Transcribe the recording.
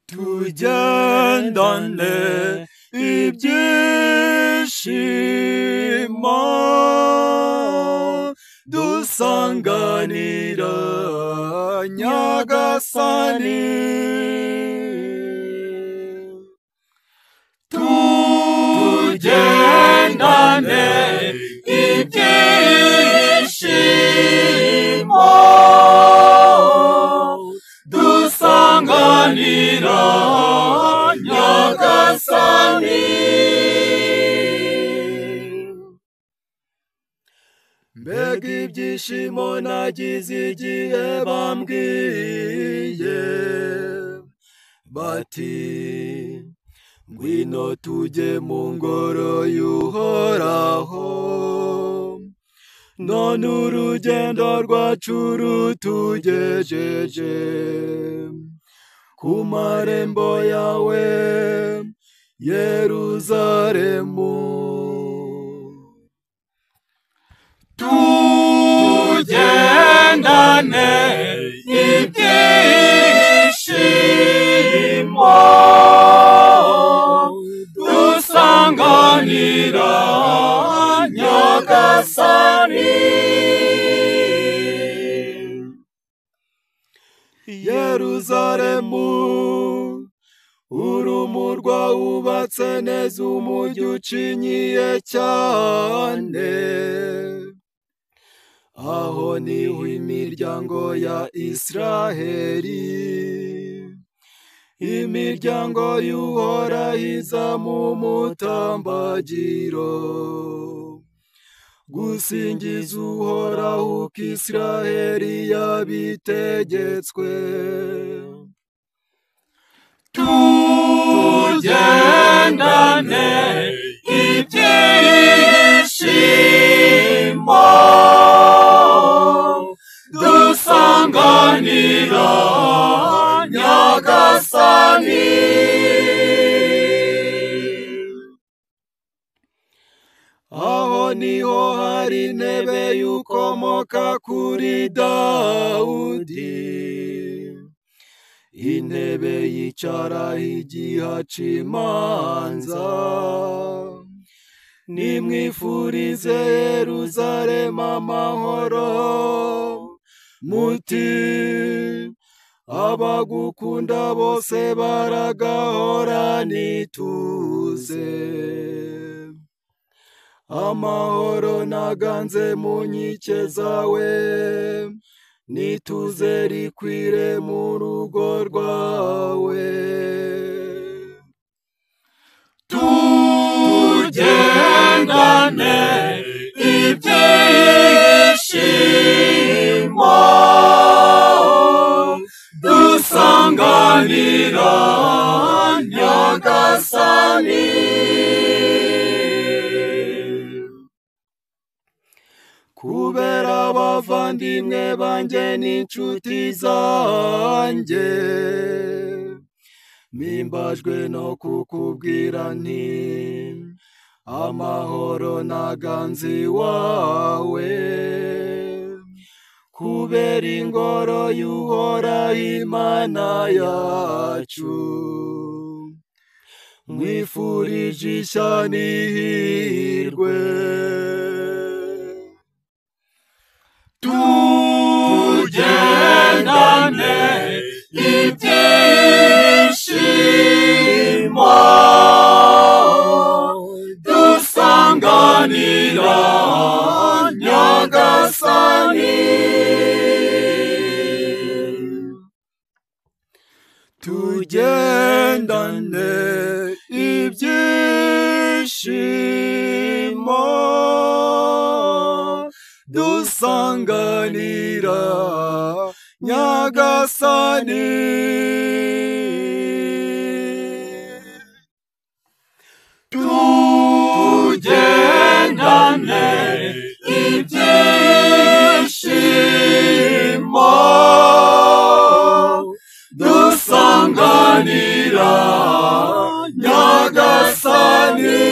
tugendane ibyishimo dusanganira Nyagasani, tugendane ibyishimo dusanganira Nyagasani. Mbega ibyishimo nagize igihe bambwiye bati ngwino tujye mu ngoro y'Uhoraho, none urugendo rwacu rutugejeje ku marembo yawe Yeruzalemu. Tugendane ibyishimo dusanganira Nyagasani. Yeruzalemu, uri umurwa wubatse neza, umujyi ucinyiye cyane, aho niho imiryango ya Israheli, imiryango y'Uhoraho iza mu mutambagiro gusingiza Uhoraho uko Israheli yabitegetswe. Tugendane ibyishimo dusanganira Nyagasani. Aho niho hari intebe y'ukomoka kuri Dawudi, intebe yicaraho igihe aca imanza. Nimwifurize Yeruzalemu amahoro, muti abagukunda bose baragahorana ituze. Amahoro naganze mu nkike zawe, n'ituze rikwire mu rugo rwawe. Tugendane ibyishimo dusanganira Nyagasani. Kubera abavandimwe banjye n'inshuti zanjye, mpimbajwe no kukubwira nti amahoro naganze iwawe. Kubera ingoro y'Uhoraho Imana yacu, nkwifurije ishya n'ihirwe. Tugendane ibyishimo dusanganira Nyagasani. Tugendane ibyishimo dusanganira Nyagasani. Tugendane ibyishimo dusanganira Nyagasani.